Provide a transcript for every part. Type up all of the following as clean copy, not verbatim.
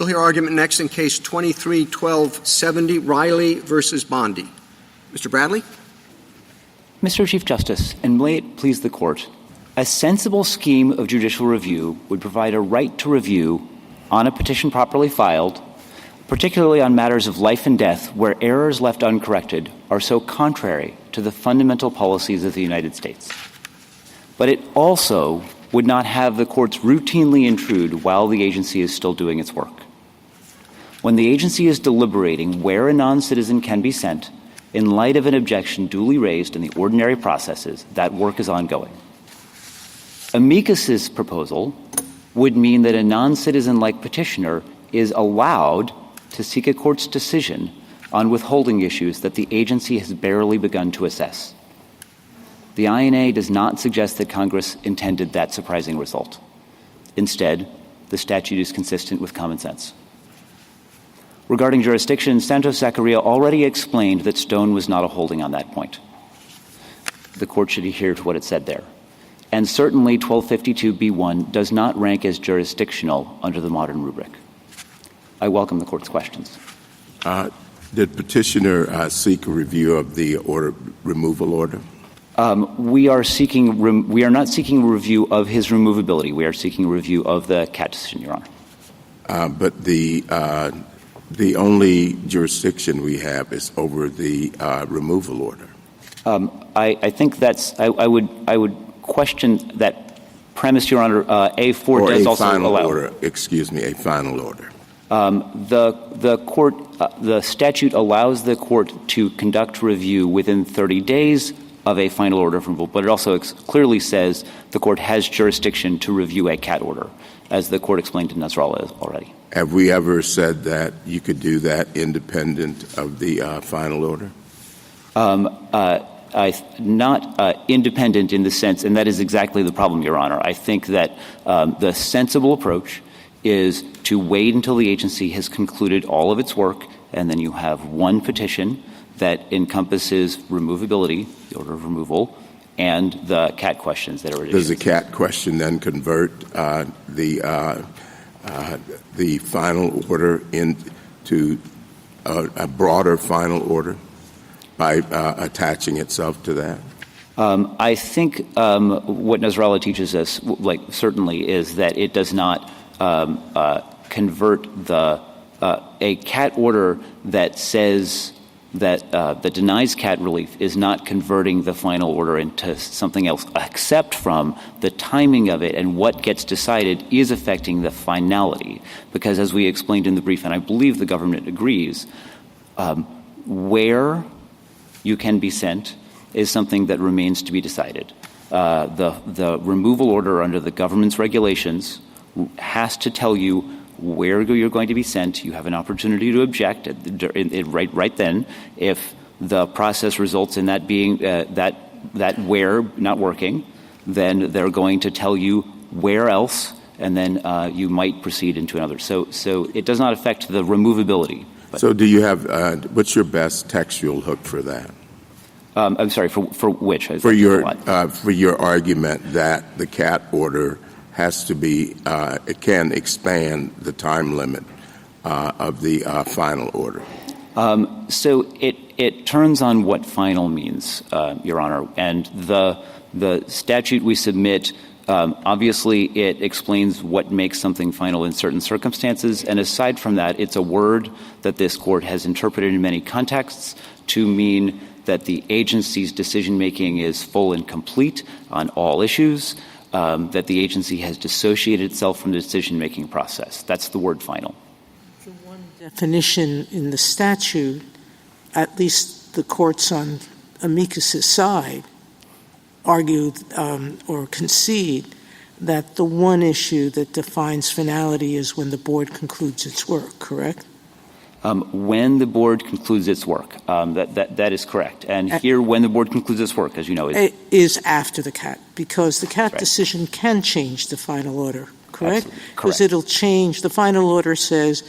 We'll hear argument next in Case 23-1270, Riley versus Bondi. Mr. Bradley? Mr. Chief Justice, and may it please the Court, a sensible scheme of judicial review would provide a right to review on a petition properly filed, particularly on matters of life and death where errors left uncorrected are so contrary to the fundamental policies of the United States. But it also would not have the courts routinely intrude while the agency is still doing its work. When the agency is deliberating where a non-citizen can be sent, in light of an objection duly raised in the ordinary processes, that work is ongoing. Amicus's proposal would mean that a non-citizen-like petitioner is allowed to seek a court's decision on withholding issues that the agency has barely begun to assess. The INA does not suggest that Congress intended that surprising result. Instead, the statute is consistent with common sense. Regarding jurisdiction, Santos Zachariah already explained that Stone was not a holding on that point. The Court should adhere to what it said there. And certainly 1252b1 does not rank as jurisdictional under the modern rubric. I welcome the Court's questions. Did petitioner seek a review of the removal order? We are not seeking a review of his removability. We are seeking a review of the CAT decision, Your Honor. But the only jurisdiction we have is over the removal order. I think that's. I would question that premise, Your Honor. A4 or does a also final allow. Order. Excuse me, a final order. The court, the statute allows the court to conduct review within 30 days of a final order of removal, but it also clearly says the court has jurisdiction to review a CAT order, as the court explained in Nasrallah already. Have we ever said that you could do that independent of the final order? Not independent in the sense, and that is exactly the problem, Your Honor. I think that the sensible approach is to wait until the agency has concluded all of its work, and then you have one petition that encompasses removability, the order of removal, and the CAT questions that are Does the CAT question then convert the final order into a broader final order by attaching itself to that? I think what Nasrallah teaches us, certainly, is that it does not convert a CAT order that says that denies CAT relief is not converting the final order into something else, except from the timing of it and what gets decided is affecting the finality. Because as we explained in the brief, and I believe the government agrees, where you can be sent is something that remains to be decided. The removal order under the government's regulations has to tell you where you're going to be sent. You have an opportunity to object right then. If the process results in that being that where not working, then they're going to tell you where else, and then you might proceed into another. So it does not affect the removability. So do you have what's your best textual hook for that? I'm sorry, for which? For your argument that the CAT order has to be, it can expand the time limit of the final order. So it turns on what final means, Your Honor. And the statute we submit, obviously it explains what makes something final in certain circumstances. And aside from that, it's a word that this court has interpreted in many contexts to mean that the agency's decision-making is full and complete on all issues, that the agency has dissociated itself from the decision-making process. That's the word final. The one definition in the statute, at least the courts on amicus's side, argue or concede that the one issue that defines finality is when the board concludes its work, correct? When the board concludes its work. That is correct. And here, when the board concludes its work, as you know, is after the CAT, because the CAT right. decision can change the final order, correct? Because it'll change. The final order says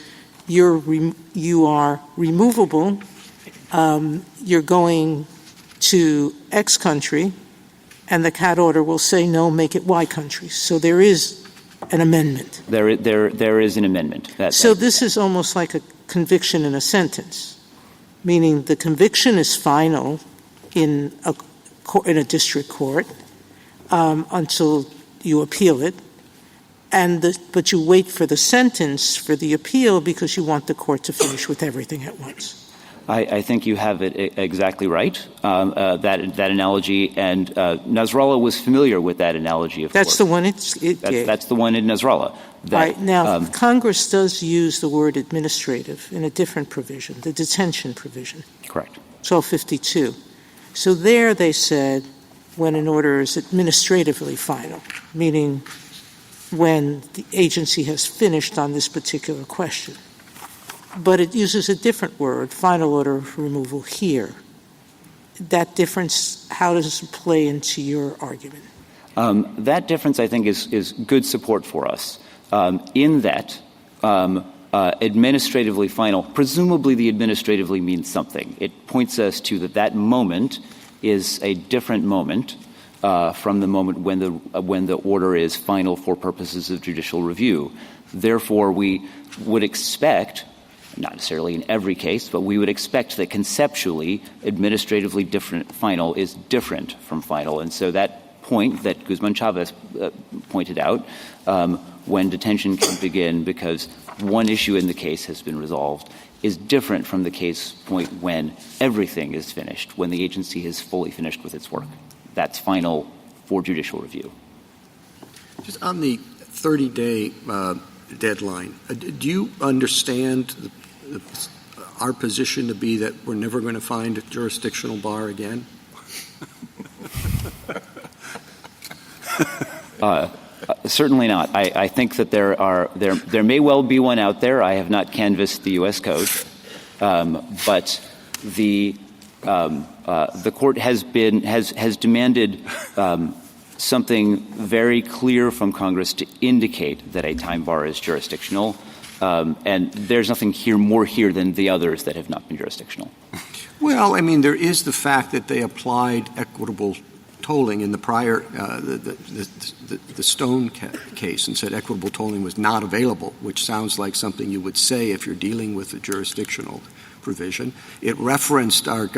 you are removable, you're going to X country, and the CAT order will say, no, make it Y country. So there is an amendment. There is an amendment. So this is almost like a conviction in a sentence, meaning the conviction is final in a district court until you appeal it, but you wait for the sentence for the appeal because you want the court to finish with everything at once. I think you have it exactly right, that analogy, and Nasrallah was familiar with that analogy, of course. That's the one it gave. That's the one in Nasrallah. Right. Now, Congress does use the word administrative in a different provision, the detention provision. Correct. 1252. So there they said when an order is administratively final, meaning when the agency has finished on this particular question. But it uses a different word, final order of removal here. That difference, how does it play into your argument? That difference, I think, is good support for us in that administratively final, presumably the administratively means something. It points us to that moment is a different moment from the moment when the order is final for purposes of judicial review. Therefore, we would expect, not necessarily in every case, but we would expect that conceptually administratively different final is different from final. And so that point that Guzman Chavez pointed out, when detention can begin because one issue in the case has been resolved, is different from the case point when everything is finished, when the agency is fully finished with its work. That's final for judicial review. Just on the 30-day deadline, do you understand our position to be that we're never going to find a jurisdictional bar again? Certainly not. I think that there may well be one out there. I have not canvassed the U.S. Code, but the court has demanded something very clear from Congress to indicate that a time bar is jurisdictional, and there's nothing more here than the others that have not been jurisdictional. Well, I mean, there is the fact that they applied equitable tolling in the prior the Stone case and said equitable tolling was not available, which sounds like something you would say if you're dealing with a jurisdictional provision. It referenced our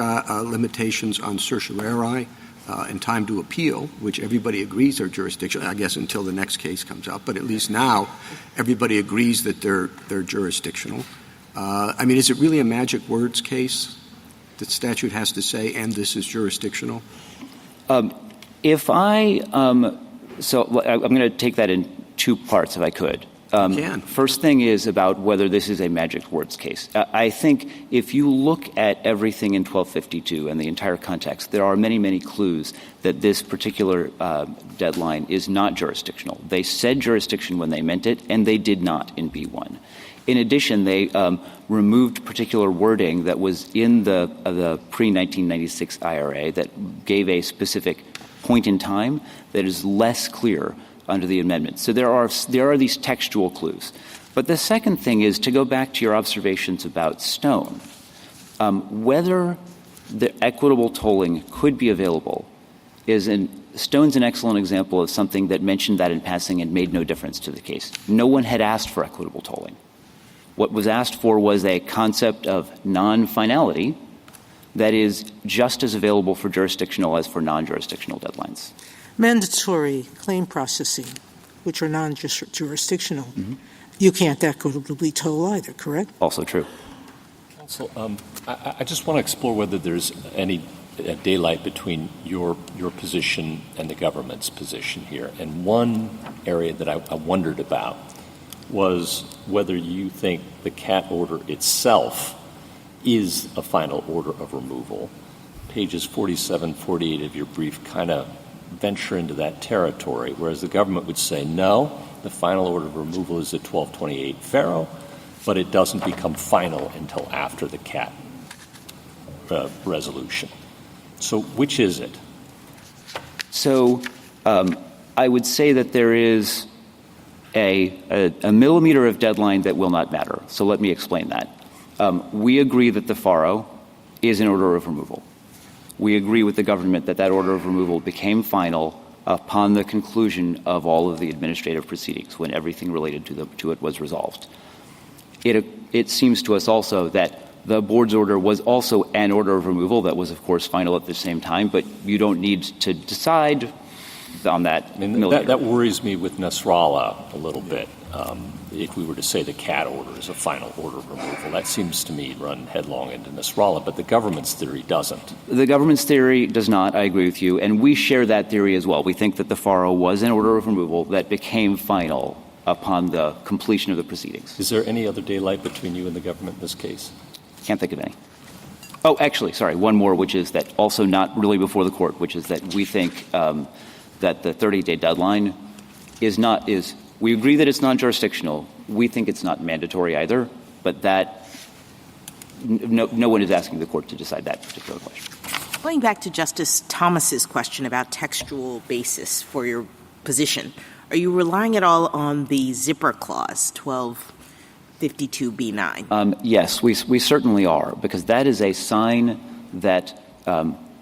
limitations on certiorari and time to appeal, which everybody agrees are jurisdictional, I guess until the next case comes up, but at least now everybody agrees that they're jurisdictional. I mean, is it really a magic words case that statute has to say, and this is jurisdictional? So I'm going to take that in two parts, if I could. First thing is about whether this is a magic words case. I think if you look at everything in 1252 and the entire context, there are many, many clues that this particular deadline is not jurisdictional. They said jurisdiction when they meant it, and they did not in B1. In addition, they removed particular wording that was in the pre-1996 IRA that gave a specific point in time that is less clear under the amendment. So there are these textual clues. But the second thing is to go back to your observations about Stone. Whether the equitable tolling could be available Stone's an excellent example of something that mentioned that in passing and made no difference to the case. No one had asked for equitable tolling. What was asked for was a concept of non-finality that is just as available for jurisdictional as for non-jurisdictional deadlines. Mandatory claim processing, which are non-jurisdictional, you can't equitably toll either, correct? Also true. Also, I just want to explore whether there's any daylight between your position and the government's position here. And one area that I wondered about was whether you think the CAT order itself is a final order of removal. Pages 47, 48 of your brief kind of venture into that territory, whereas the government would say, no, the final order of removal is at 1228 Faro, but it doesn't become final until after the CAT resolution. So which is it? So I would say that there is a millimeter of deadline that will not matter. So let me explain that. We agree that the FARO is an order of removal. We agree with the government that order of removal became final upon the conclusion of all of the administrative proceedings, when everything related to it was resolved. It seems to us also that the board's order was also an order of removal that was, of course, final at the same time, but you don't need to decide on that. I mean, that worries me with Nasrallah a little bit. If we were to say the CAT order is a final order of removal, that seems to me run headlong into Nasrallah, but the government's theory doesn't. The government's theory does not, I agree with you, and we share that theory as well. We think that the FARO was an order of removal that became final upon the completion of the proceedings. Is there any other daylight between you and the government in this case? Can't think of any. Oh, actually, sorry, one more, which is that also not really before the court, which is that we think that the 30-day deadline we agree that it's non-jurisdictional. We think it's not mandatory either, but that no one is asking the court to decide that particular question. Going back to Justice Thomas's question about textual basis for your position, are you relying at all on the zipper clause, 1252B9? Yes, we certainly are, because that is a sign that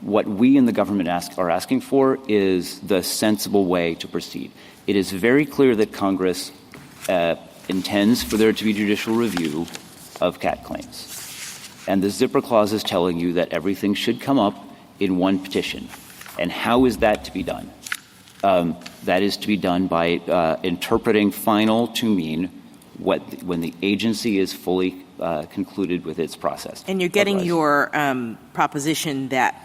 what we in the government are asking for is the sensible way to proceed. It is very clear that Congress intends for there to be judicial review of CAT claims. And the zipper clause is telling you that everything should come up in one petition. And how is that to be done? That is to be done by interpreting final to mean when the agency is fully concluded with its process. And you're getting your proposition that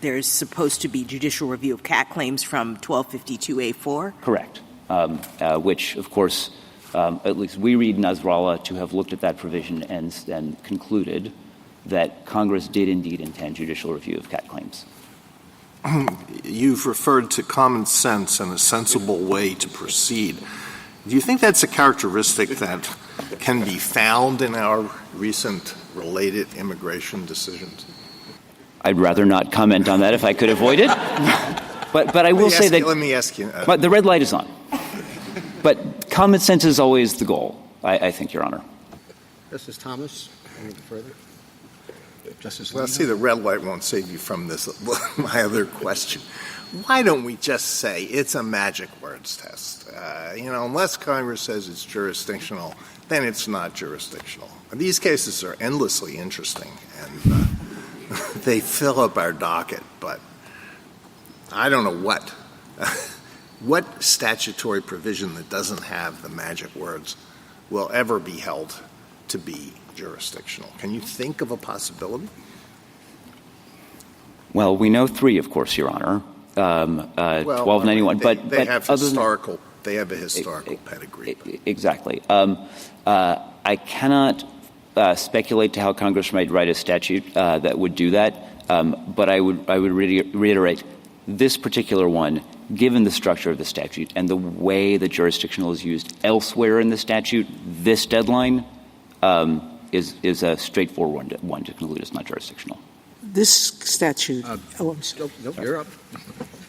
there's supposed to be judicial review of CAT claims from 1252A4? Correct. Which, of course, at least we read Nasrallah to have looked at that provision and concluded that Congress did indeed intend judicial review of CAT claims. You've referred to common sense and a sensible way to proceed. Do you think that's a characteristic that can be found in our recent related immigration decisions? I'd rather not comment on that if I could avoid it. But I will say that... Let me ask you. But the red light is on. But common sense is always the goal, I think, Your Honor. Justice Thomas, any further? Justice Well, see, the red light won't save you from this. My other question. Why don't we just say it's a magic words test? Unless Congress says it's jurisdictional, then it's not jurisdictional. And these cases are endlessly interesting, and they fill up our docket, but I don't know what statutory provision that doesn't have the magic words will ever be held to be jurisdictional. Can you think of a possibility? Well, we know three, of course, Your Honor. 1291. They have a historical pedigree. Exactly. I cannot speculate to how Congress might write a statute that would do that, but I would reiterate this particular one, given the structure of the statute and the way the jurisdictional is used elsewhere in the statute, this deadline is a straightforward one to conclude it's not jurisdictional. This statute You're up.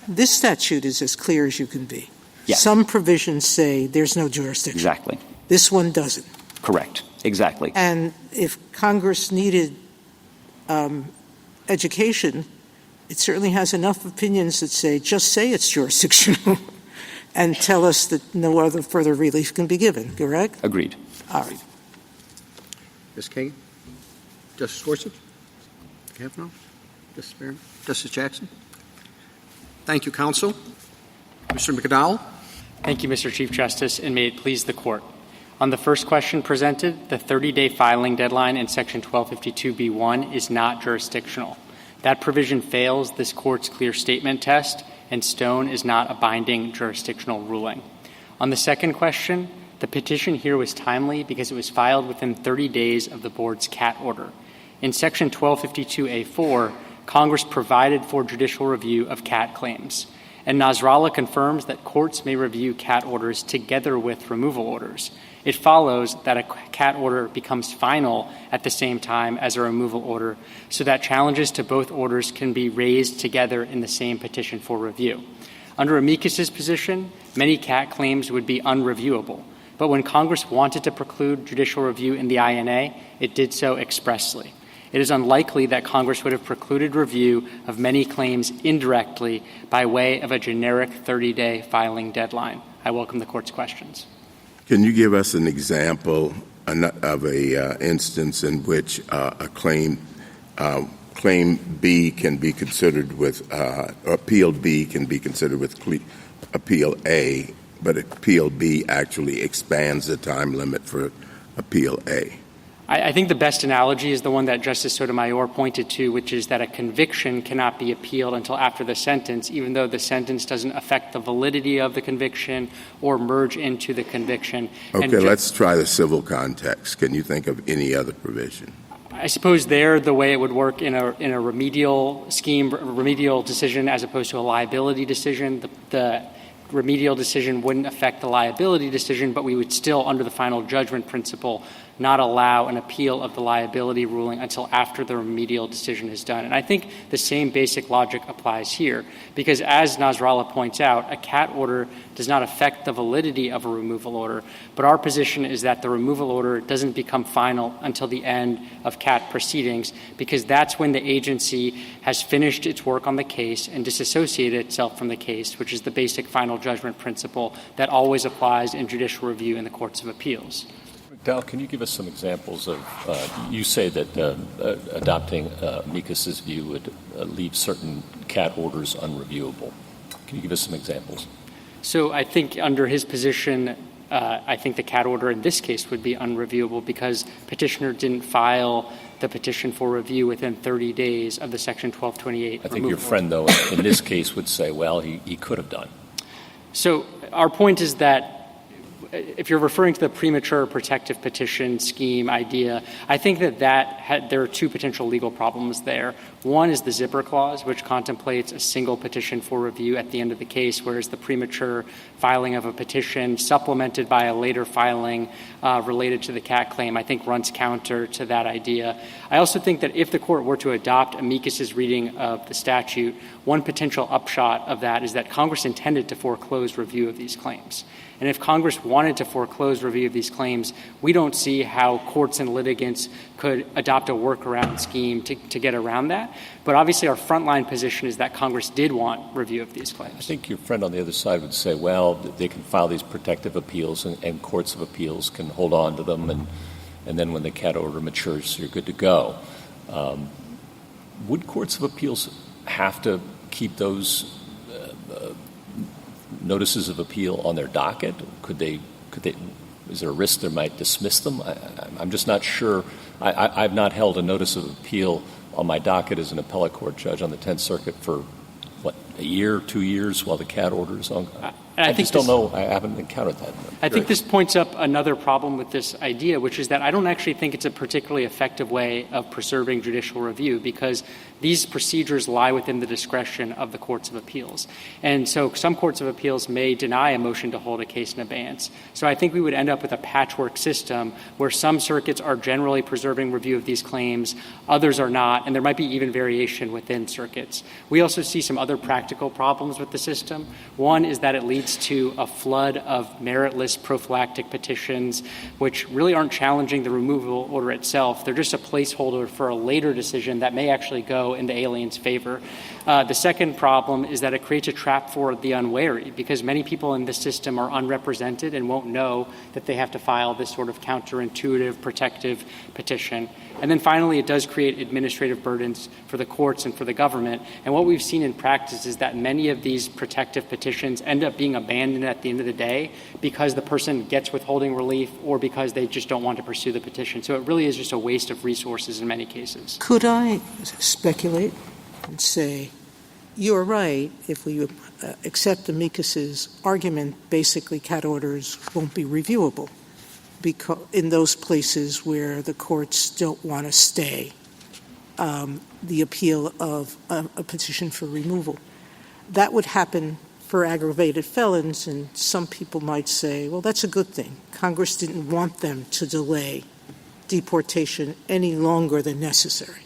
This statute is as clear as you can be. Yes. Some provisions say there's no jurisdiction. Exactly. This one doesn't. Correct. Exactly. And if Congress needed education, it certainly has enough opinions that just say it's jurisdictional and tell us that no other further relief can be given, correct? Agreed. All right. Ms. Kagan? Justice Gorsuch? Kavanaugh? Justice Barron? Justice Jackson? Thank you, counsel. Mr. McDowell? Thank you, Mr. Chief Justice, and may it please the Court. On the first question presented, the 30-day filing deadline in Section 1252b1 is not jurisdictional. That provision fails this Court's clear statement test, and Stone is not a binding jurisdictional ruling. On the second question, the petition here was timely because it was filed within 30 days of the Board's CAT order. In Section 1252a4, Congress provided for judicial review of CAT claims, and Nasrallah confirms that courts may review CAT orders together with removal orders. It follows that a CAT order becomes final at the same time as a removal order, so that challenges to both orders can be raised together in the same petition for review. Under amicus's position, many CAT claims would be unreviewable, but when Congress wanted to preclude judicial review in the INA, it did so expressly. it is unlikely that Congress would have precluded review of many claims indirectly by way of a generic 30-day filing deadline. I welcome the Court's questions. Can you give us an example of a instance in which a claim B can be considered with appeal B can be considered with appeal A, but appeal B actually expands the time limit for appeal A? I think the best analogy is the one that Justice Sotomayor pointed to, which is that a conviction cannot be appealed until after the sentence, even though the sentence doesn't affect the validity of the conviction or merge into the conviction. Okay, let's try the civil context. Can you think of any other provision? I suppose there the way it would work in a remedial scheme, remedial decision as opposed to a liability decision, the remedial decision wouldn't affect the liability decision, but we would still, under the final judgment principle, not allow an appeal of the liability ruling until after the remedial decision is done. And I think the same basic logic applies here, because as Nasrallah points out, a CAT order does not affect the validity of a removal order, but our position is that the removal order doesn't become final until the end of CAT proceedings, because that's when the agency has finished its work on the case and disassociated itself from the case, which is the basic final judgment principle that always applies in judicial review in the courts of appeals. Dal, can you give us some examples of, you say that adopting Mikas's view would leave certain CAT orders unreviewable. Can you give us some examples? So I think under his position, I think the CAT order in this case would be unreviewable because petitioner didn't file the petition for review within 30 days of the Section 1228 I think your friend, though, in this case would say, well, he could have done. So our point is that if you're referring to the premature protective petition scheme idea, I think that there are two potential legal problems there. One is the zipper clause, which contemplates a single petition for review at the end of the case, whereas the premature filing of a petition supplemented by a later filing related to the CAT claim, I think runs counter to that idea. I also think that if the Court were to adopt amicus's reading of the statute, one potential upshot of that is that Congress intended to foreclose review of these claims. And if Congress wanted to foreclose review of these claims, we don't see how courts and litigants could adopt a workaround scheme to get around that. But obviously our frontline position is that Congress did want review of these claims. I think your friend on the other side would say, well, they can file these protective appeals and courts of appeals can hold on to them, and then when the CAT order matures, you're good to go. Would courts of appeals have to keep those notices of appeal on their docket? Could they, is there a risk they might dismiss them? I'm just not sure. I've not held a notice of appeal on my docket as an appellate court judge on the 10th Circuit for, a year, 2 years while the CAT order is on? I just don't know. I haven't encountered that. I think this points up another problem with this idea, which is that I don't actually think it's a particularly effective way of preserving judicial review because these procedures lie within the discretion of the courts of appeals. And so some courts of appeals may deny a motion to hold a case in abeyance. So I think we would end up with a patchwork system where some circuits are generally preserving review of these claims, others are not, and there might be even variation within circuits. We also see some other practical problems with the system. One is that it leads to a flood of meritless prophylactic petitions, which really aren't challenging the removal order itself. They're just a placeholder for a later decision that may actually go in the alien's favor. The second problem is that it creates a trap for the unwary because many people in this system are unrepresented and won't know that they have to file this sort of counterintuitive protective petition. And then finally, it does create administrative burdens for the courts and for the government. And what we've seen in practice is that many of these protective petitions end up being abandoned at the end of the day because the person gets withholding relief or because they just don't want to pursue the petition. So it really is just a waste of resources in many cases. Could I speculate and say, you're right, if we accept amicus's argument, basically CAT orders won't be reviewable because in those places where the courts don't want to stay the appeal of a petition for removal. That would happen for aggravated felons, and some people might say, well, that's a good thing. Congress didn't want them to delay deportation any longer than necessary.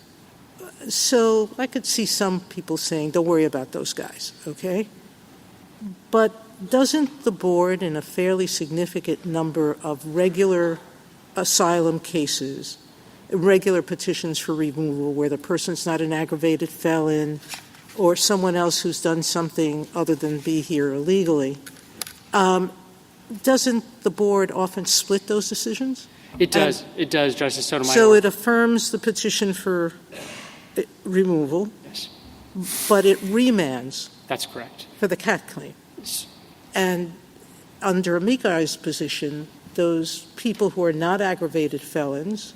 So I could see some people saying, don't worry about those guys, okay? But doesn't the board in a fairly significant number of regular asylum cases regular petitions for removal where the person's not an aggravated felon or someone else who's done something other than be here illegally, doesn't the board often split those decisions? It does. It does, Justice Sotomayor. So it affirms the petition for removal, Yes. but it remands That's correct. for the CAT claim. And under Amicai's position, those people who are not aggravated felons,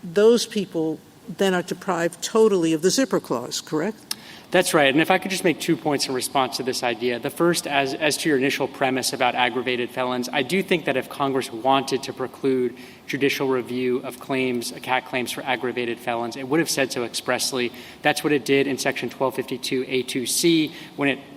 those people then are deprived totally of the zipper clause, correct? That's right. And if I could just make 2 points in response to this idea. The first, as to your initial premise about aggravated felons, I do think that if Congress wanted to preclude judicial review of claims, CAT claims for aggravated felons, it would have said so expressly. That's what it did in Section 1252A2C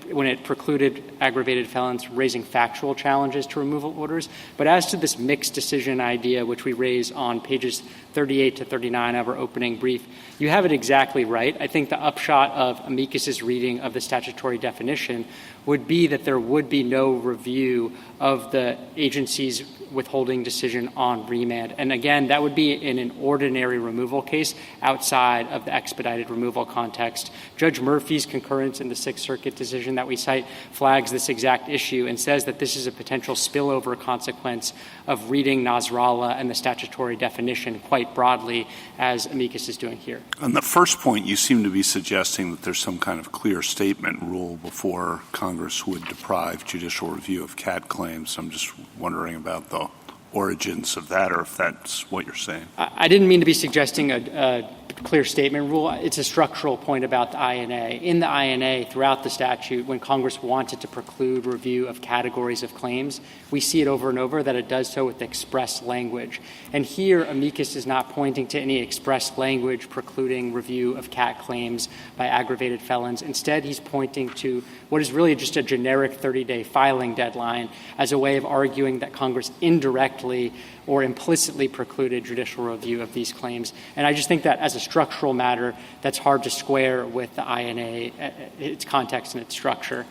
when it precluded aggravated felons raising factual challenges to removal orders. But as to this mixed decision idea, which we raise on pages 38 to 39 of our opening brief, you have it exactly right. I think the upshot of amicus's reading of the statutory definition would be that there would be no review of the agency's withholding decision on remand. And again, that would be in an ordinary removal case outside of the expedited removal context. Judge Murphy's concurrence in the Sixth Circuit decision that we cite flags this exact issue and says that this is a potential spillover consequence of reading Nasrallah and the statutory definition quite broadly, as amicus is doing here. On the first point, you seem to be suggesting that there's some kind of clear statement rule before Congress would deprive judicial review of CAT claims. I'm just wondering about the origins of that, or if that's what you're saying. I didn't mean to be suggesting a clear statement rule. It's a structural point about the INA. In the INA, throughout the statute, when Congress wanted to preclude review of categories of claims, we see it over and over that it does so with express language. And here, amicus is not pointing to any express language precluding review of CAT claims by aggravated felons. Instead, he's pointing to what is really just a generic 30-day filing deadline as a way of arguing that Congress indirectly or implicitly precluded judicial review of these claims. And I just think that as a structural matter, that's hard to square with the INA, its context and its structure.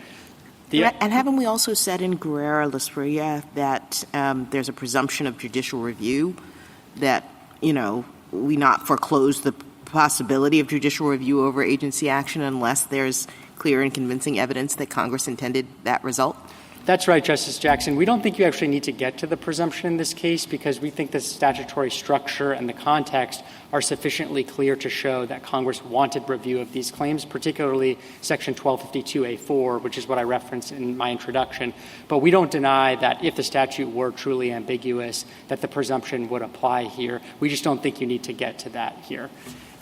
And haven't we also said in Guerrero-Lasprilla that there's a presumption of judicial review, that, we not foreclose the possibility of judicial review over agency action unless there's clear and convincing evidence that Congress intended that result? That's right, Justice Jackson. We don't think you actually need to get to the presumption in this case because we think the statutory structure and the context are sufficiently clear to show that Congress wanted review of these claims, particularly Section 1252A4, which is what I referenced in my introduction. But we don't deny that if the statute were truly ambiguous, that the presumption would apply here. We just don't think you need to get to that here.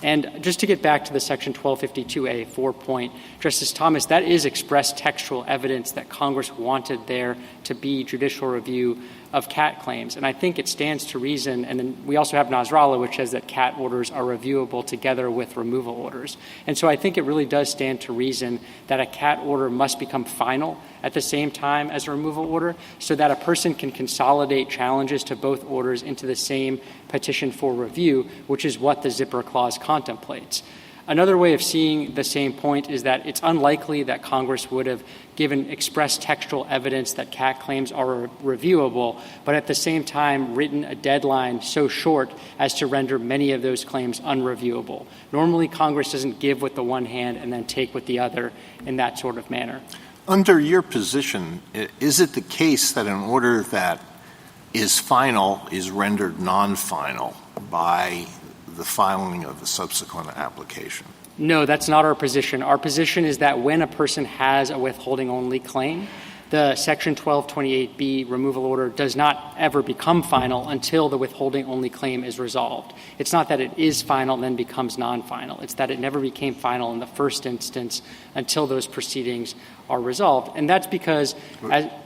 And just to get back to the Section 1252A4 point, Justice Thomas, that is express textual evidence that Congress wanted there to be judicial review of CAT claims. And I think it stands to reason, and then we also have Nasrallah, which says that CAT orders are reviewable together with removal orders. And so I think it really does stand to reason that a CAT order must become final at the same time as a removal order so that a person can consolidate challenges to both orders into the same petition for review, which is what the zipper clause contemplates. Another way of seeing the same point is that it's unlikely that Congress would have given express textual evidence that CAT claims are reviewable, but at the same time written a deadline so short as to render many of those claims unreviewable. Normally, Congress doesn't give with the one hand and then take with the other in that sort of manner. Under your position, is it the case that an order that is final is rendered non-final by the filing of the subsequent application? No, that's not our position. Our position is that when a person has a withholding-only claim, the Section 1228B removal order does not ever become final until the withholding-only claim is resolved. It's not that it is final and then becomes non-final. It's that it never became final in the first instance until those proceedings are resolved. And that's because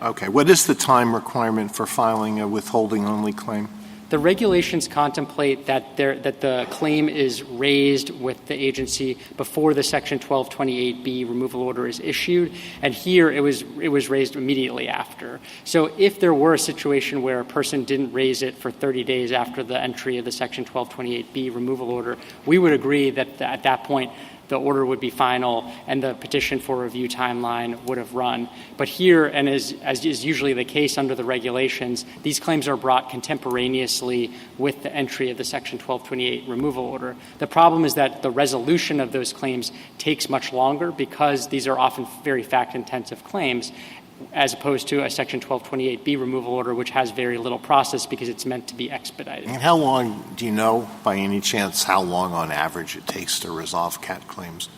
Okay. What is the time requirement for filing a withholding-only claim? the regulations contemplate that the claim is raised with the agency before the Section 1228B removal order is issued, and here it was raised immediately after. So if there were a situation where a person didn't raise it for 30 days after the entry of the Section 1228B removal order, we would agree that at that point the order would be final and the petition for review timeline would have run. But here, and as is usually the case under the regulations, these claims are brought contemporaneously with the entry of the Section 1228 removal order. The problem is that the resolution of those claims takes much longer because these are often very fact-intensive claims, as opposed to a Section 1228B removal order, which has very little process because it's meant to be expedited. And how long, do you know by any chance how long on average it takes to resolve CAT claims?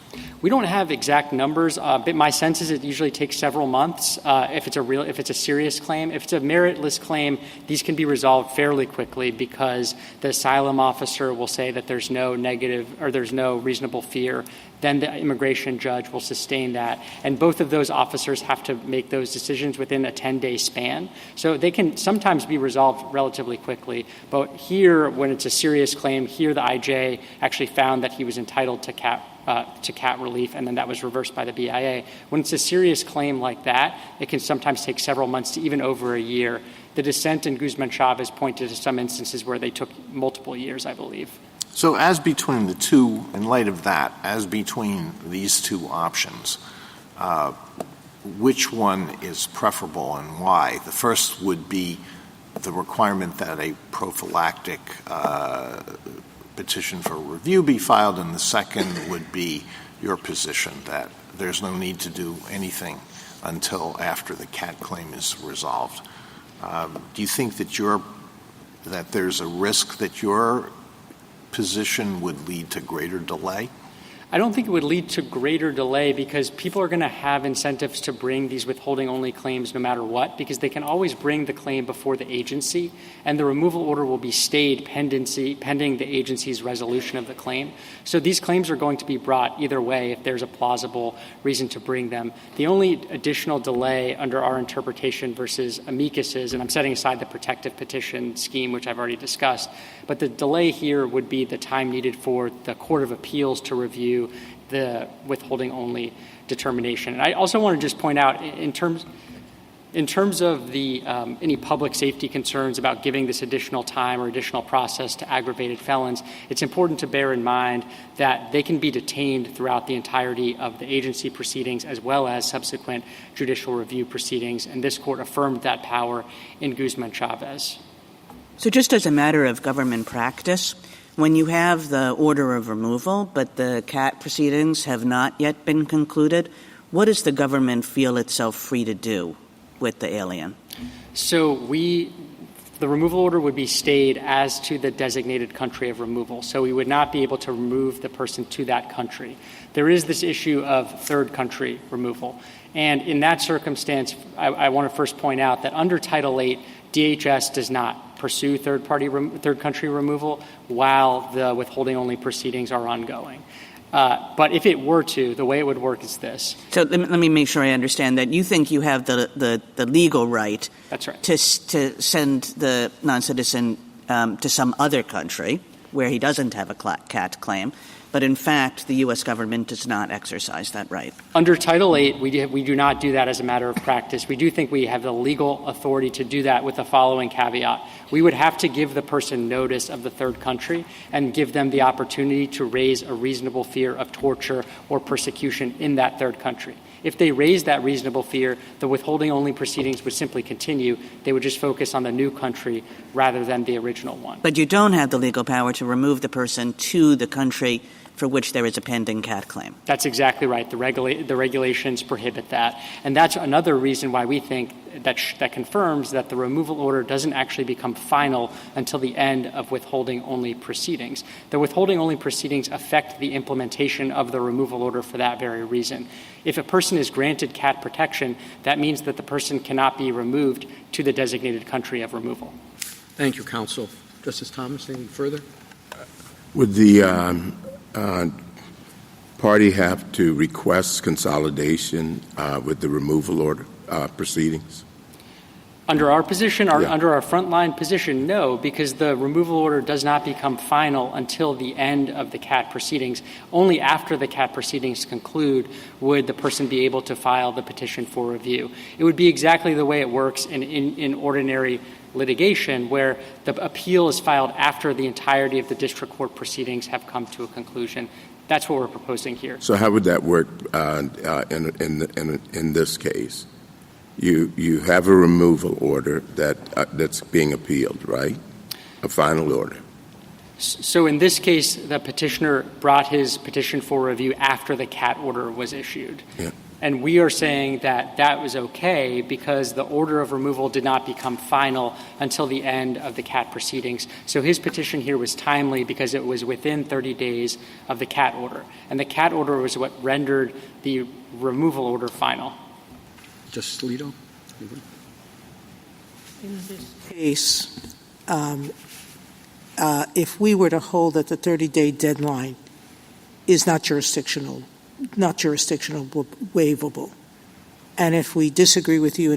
We don't have exact numbers, but my sense is it usually takes several months if it's a serious claim. If it's a meritless claim, these can be resolved fairly quickly because the asylum officer will say that there's no negative or there's no reasonable fear. Then the immigration judge will sustain that. And both of those officers have to make those decisions within a 10-day span. So they can sometimes be resolved relatively quickly. But here, when it's a serious claim, here the IJ actually found that he was entitled to CAT relief, and then that was reversed by the BIA. When it's a serious claim like that, it can sometimes take several months to even over a year. The dissent in Guzman-Chavez pointed to some instances where they took multiple years, I believe. So as between the two, in light of that, as between these two options, which one is preferable and why? The first would be the requirement that a prophylactic petition for review be filed, and the second would be your position that there's no need to do anything until after the CAT claim is resolved. Do you think that there's a risk that your position would lead to greater delay? I don't think it would lead to greater delay because people are going to have incentives to bring these withholding-only claims no matter what, because they can always bring the claim before the agency, and the removal order will be stayed pending the agency's resolution of the claim. So these claims are going to be brought either way if there's a plausible reason to bring them. The only additional delay under our interpretation versus amicus's, and I'm setting aside the protective petition scheme, which I've already discussed, but the delay here would be the time needed for the Court of Appeals to review the withholding-only determination. And I also want to just point out, in terms of the any public safety concerns about giving this additional time or additional process to aggravated felons, it's important to bear in mind that they can be detained throughout the entirety of the agency proceedings as well as subsequent judicial review proceedings, and this Court affirmed that power in Guzman-Chavez. So just as a matter of government practice, when you have the order of removal but the CAT proceedings have not yet been concluded, what does the government feel itself free to do with the alien? So the removal order would be stayed as to the designated country of removal. So we would not be able to remove the person to that country. There is this issue of third country removal. And in that circumstance, I want to first point out that under Title VIII, DHS does not pursue third country removal while the withholding-only proceedings are ongoing. But if it were to, the way it would work is this. So let me make sure I understand that. You think you have the legal right, That's right, to send the non-citizen to some other country where he doesn't have a CAT claim, but in fact the U.S. government does not exercise that right. Under Title VIII, we do not do that as a matter of practice. We do think we have the legal authority to do that with the following caveat. We would have to give the person notice of the third country and give them the opportunity to raise a reasonable fear of torture or persecution in that third country. If they raise that reasonable fear, the withholding-only proceedings would simply continue. They would just focus on the new country rather than the original one. But you don't have the legal power to remove the person to the country for which there is a pending CAT claim. That's exactly right. The regulations prohibit that. And that's another reason why we think that confirms that the removal order doesn't actually become final until the end of withholding-only proceedings. The withholding-only proceedings affect the implementation of the removal order for that very reason. If a person is granted CAT protection, that means that the person cannot be removed to the designated country of removal. Thank you, counsel. Justice Thomas, anything further? Would the party have to request consolidation with the removal order proceedings? Under our position, under our frontline position, no, because the removal order does not become final until the end of the CAT proceedings. Only after the CAT proceedings conclude would the person be able to file the petition for review. It would be exactly the way it works in ordinary litigation, where the appeal is filed after the entirety of the district court proceedings have come to a conclusion. That's what we're proposing here. So how would that work in this case? You have a removal order that's being appealed, right? A final order. So in this case, the petitioner brought his petition for review after the CAT order was issued. Yeah. And we are saying that that was okay because the order of removal did not become final until the end of the CAT proceedings. So his petition here was timely because it was within 30 days of the CAT order. And the CAT order was what rendered the removal order final. Justice Alito? In this case, if we were to hold that the 30-day deadline is not jurisdictional, waivable, and if we disagree with you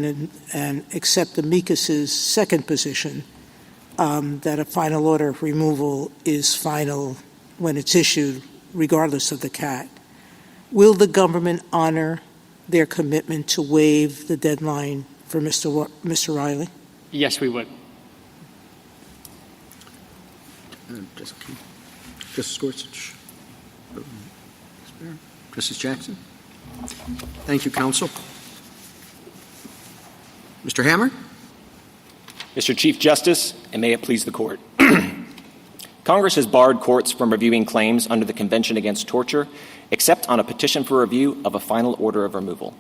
and accept amicus's second position, that a final order of removal is final when it's issued, regardless of the CAT, will the government honor their commitment to waive the deadline for Mr. Riley? Yes, we would. Justice Gorsuch? Justice Jackson? Thank you, counsel. Mr. Hammer? Mr. Chief Justice, and may it please the Court. Congress has barred courts from reviewing claims under the Convention Against Torture except on a petition for review of a final order of removal.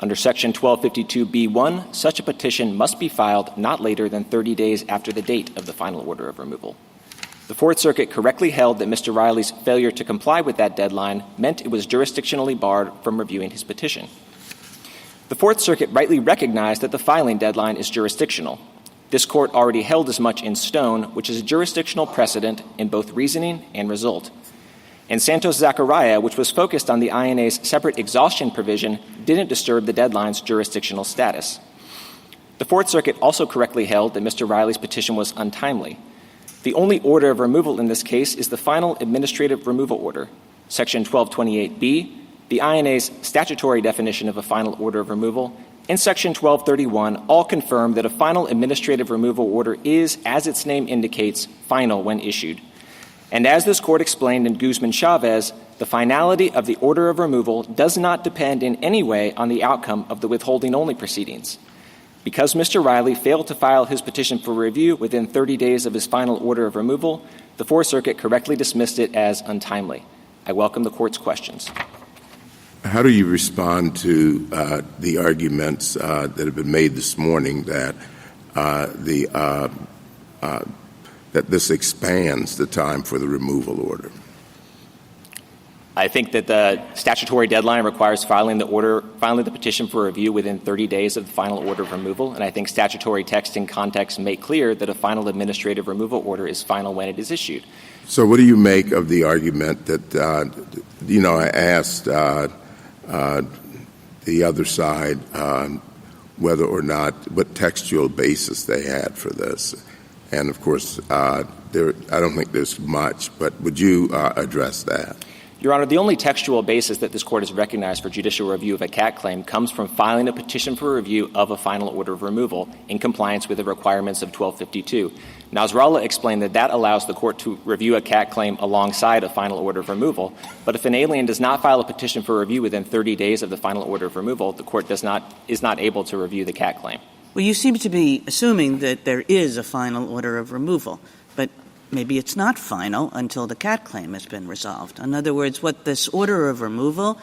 Under Section 1252b1, such a petition must be filed not later than 30 days after the date of the final order of removal. The Fourth Circuit correctly held that Mr. Riley's failure to comply with that deadline meant it was jurisdictionally barred from reviewing his petition. The Fourth Circuit rightly recognized that the filing deadline is jurisdictional. This Court already held as much in Stone, which is a jurisdictional precedent in both reasoning and result. And Santos-Zachariah, which was focused on the INA's separate exhaustion provision, didn't disturb the deadline's jurisdictional status. The Fourth Circuit also correctly held that Mr. Riley's petition was untimely. The only order of removal in this case is the final administrative removal order. Section 1228b, the INA's statutory definition of a final order of removal, and Section 1231 all confirm that a final administrative removal order is, as its name indicates, final when issued. And as this Court explained in Guzman-Chavez, the finality of the order of removal does not depend in any way on the outcome of the withholding-only proceedings. Because Mr. Riley failed to file his petition for review within 30 days of his final order of removal, the Fourth Circuit correctly dismissed it as untimely. I welcome the Court's questions. How do you respond to the arguments that have been made this morning that that this expands the time for the removal order? I think that the statutory deadline requires filing the petition for review within 30 days of the final order of removal, and I think statutory text and context make clear that a final administrative removal order is final when it is issued. So what do you make of the argument that, I asked the other side whether or not, what textual basis they had for this? And, of course, I don't think there's much, but would you address that? Your Honor, the only textual basis that this Court has recognized for judicial review of a CAT claim comes from filing a petition for review of a final order of removal in compliance with the requirements of 1252. Nasrallah explained that allows the Court to review a CAT claim alongside a final order of removal, but if an alien does not file a petition for review within 30 days of the final order of removal, the Court is not able to review the CAT claim. Well, you seem to be assuming that there is a final order of removal, but maybe it's not final until the CAT claim has been resolved. In other words, what this order of removal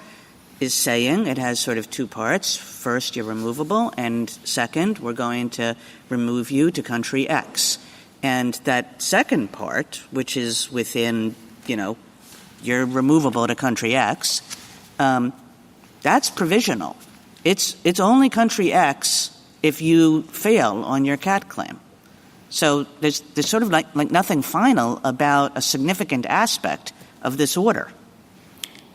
is saying, it has sort of two parts. First, you're removable, and second, we're going to remove you to country X. And that second part, which is within, you're removable to country X, that's provisional. It's only country X if you fail on your CAT claim. So there's sort of like nothing final about a significant aspect of this order.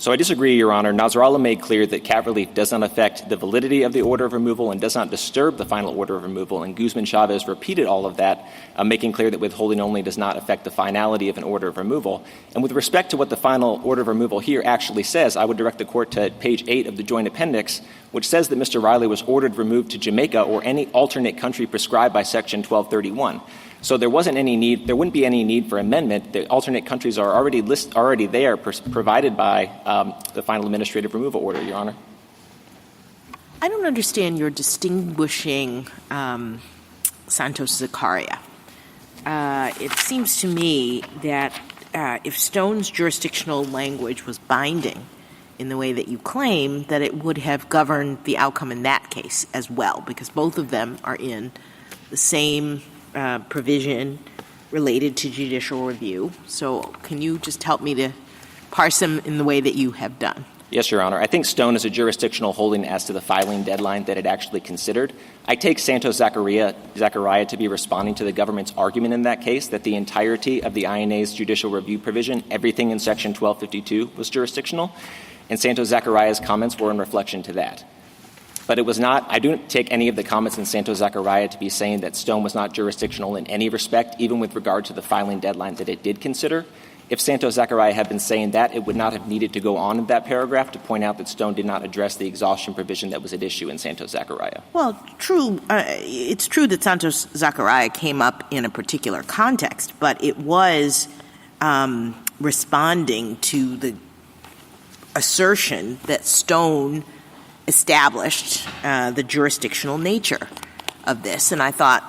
So I disagree, Your Honor. Nasrallah made clear that CAT relief does not affect the validity of the order of removal and does not disturb the final order of removal. And Guzman-Chavez repeated all of that, making clear that withholding only does not affect the finality of an order of removal. And with respect to what the final order of removal here actually says, I would direct the Court to page 8 of the Joint Appendix, which says that Mr. Riley was ordered removed to Jamaica or any alternate country prescribed by Section 1231. So there wouldn't be any need for amendment. The alternate countries are already there, provided by the final administrative removal order, Your Honor. I don't understand your distinguishing Santos-Zakaria. It seems to me that if Stone's jurisdictional language was binding in the way that you claim, that it would have governed the outcome in that case as well, because both of them are in the same provision related to judicial review. So can you just help me to parse them in the way that you have done? Yes, Your Honor. I think Stone is a jurisdictional holding as to the filing deadline that it actually considered. I take Santos-Zakaria to be responding to the government's argument in that case that the entirety of the INA's judicial review provision, everything in Section 1252, was jurisdictional, and Santos-Zakaria's comments were in reflection to that. But it was not – I don't take any of the comments in Santos-Zakaria to be saying that Stone was not jurisdictional in any respect, even with regard to the filing deadline that it did consider. If Santos-Zakaria had been saying that, it would not have needed to go on in that paragraph to point out that Stone did not address the exhaustion provision that was at issue in Santos-Zakaria. Well, true. It's true that Santos-Zakaria came up in a particular context, but it was responding to the assertion that Stone established the jurisdictional nature of this. And I thought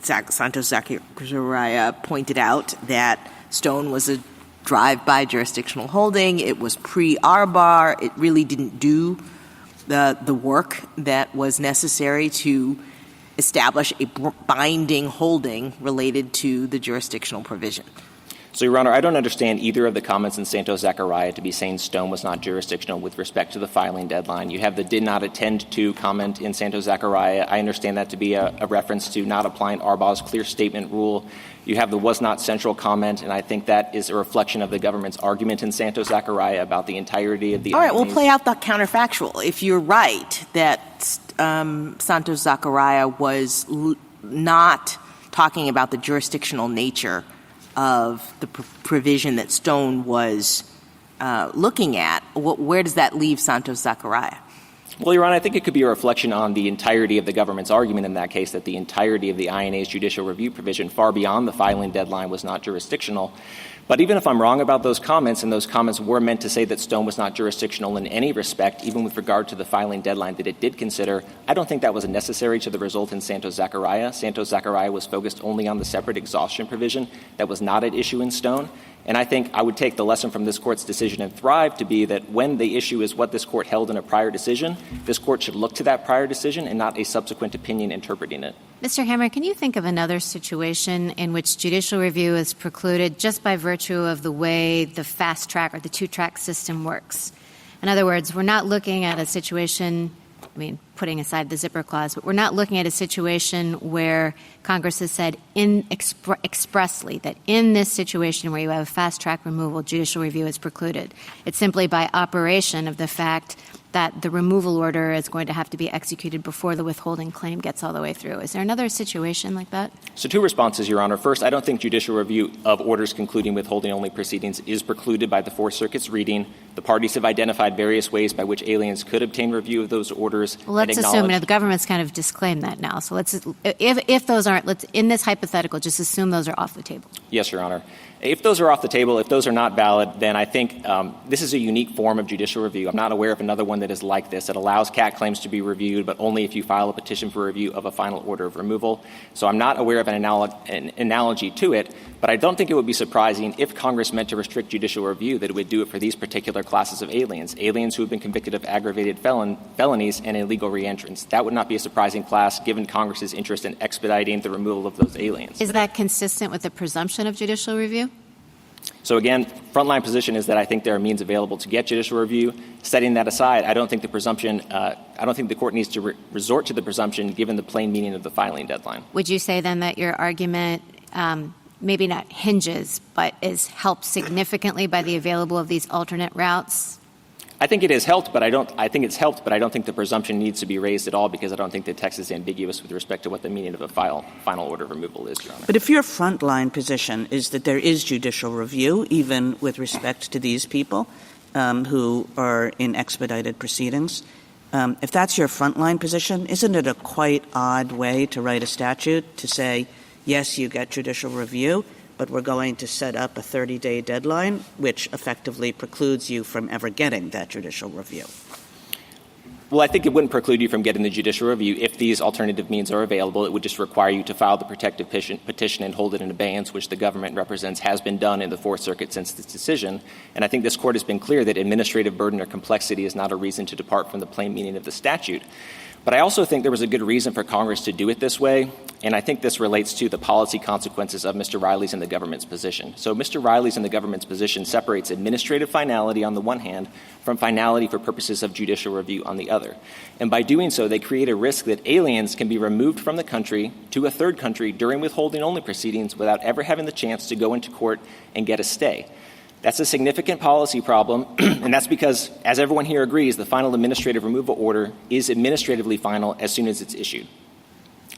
Santos-Zakaria pointed out that Stone was a drive-by jurisdictional holding. It was pre-Arbar. It really didn't do the work that was necessary to establish a binding holding related to the jurisdictional provision. So, Your Honor, I don't understand either of the comments in Santos-Zakaria to be saying Stone was not jurisdictional with respect to the filing deadline. You have the did not attend to comment in Santos-Zakaria. I understand that to be a reference to not applying Arbar's clear statement rule. You have the was not central comment, and I think that is a reflection of the government's argument in Santos-Zakaria about the entirety of the All right, we'll play out the counterfactual. If you're right that Santos-Zakaria was not talking about the jurisdictional nature of the provision that Stone was looking at, where does that leave Santos-Zakaria? Well, Your Honor, I think it could be a reflection on the entirety of the government's argument in that case, that the entirety of the INA's judicial review provision, far beyond the filing deadline, was not jurisdictional. But even if I'm wrong about those comments, and those comments were meant to say that Stone was not jurisdictional in any respect, even with regard to the filing deadline that it did consider, I don't think that was necessary to the result in Santos-Zakaria. Santos-Zakaria was focused only on the separate exhaustion provision that was not at issue in Stone. And I think I would take the lesson from this Court's decision in Thrive to be that when the issue is what this Court held in a prior decision, this Court should look to that prior decision and not a subsequent opinion interpreting it. Mr. Hammer, can you think of another situation in which judicial review is precluded just by virtue of the way the fast track or the two-track system works? In other words, we're not looking at a situation, putting aside the zipper clause, but we're not looking at a situation where Congress has said expressly that in this situation where you have a fast track removal, judicial review is precluded. It's simply by operation of the fact that the removal order is going to have to be executed before the withholding claim gets all the way through. Is there another situation like that? So two responses, Your Honor. First, I don't think judicial review of orders concluding withholding-only proceedings is precluded by the Fourth Circuit's reading. The parties have identified various ways by which aliens could obtain review of those orders. Well, let's assume the government's kind of disclaimed that now. So if those aren't, in this hypothetical, just assume those are off the table. Yes, Your Honor. If those are off the table, if those are not valid, then I think this is a unique form of judicial review. I'm not aware of another one that is like this. It allows CAT claims to be reviewed, but only if you file a petition for review of a final order of removal. So I'm not aware of an analogy to it, but I don't think it would be surprising if Congress meant to restrict judicial review that it would do it for these particular classes of aliens who have been convicted of aggravated felonies and illegal reentrants. That would not be a surprising class given Congress's interest in expediting the removal of those aliens. Is that consistent with the presumption of judicial review? So again, frontline position is that I think there are means available to get judicial review. Setting that aside, I don't think the Court needs to resort to the presumption given the plain meaning of the filing deadline. Would you say then that your argument maybe not hinges, but is helped significantly by the available of these alternate routes? I think it has helped, but I don't think the presumption needs to be raised at all because I don't think the text is ambiguous with respect to what the meaning of a final order of removal is, Your Honor. But if your frontline position is that there is judicial review, even with respect to these people who are in expedited proceedings, if that's your frontline position, isn't it a quite odd way to write a statute to say yes, you get judicial review, but we're going to set up a 30-day deadline, which effectively precludes you from ever getting that judicial review? Well, I think it wouldn't preclude you from getting the judicial review. If these alternative means are available, it would just require you to file the protective petition and hold it in abeyance, which the government represents has been done in the Fourth Circuit since this decision. And I think this Court has been clear that administrative burden or complexity is not a reason to depart from the plain meaning of the statute. But I also think there was a good reason for Congress to do it this way, and I think this relates to the policy consequences of Mr. Riley's and the government's position. So Mr. Riley's and the government's position separates administrative finality on the one hand from finality for purposes of judicial review on the other. And by doing so, they create a risk that aliens can be removed from the country to a third country during withholding-only proceedings without ever having the chance to go into court and get a stay. That's a significant policy problem, and that's because, as everyone here agrees, the final administrative removal order is administratively final as soon as it's issued.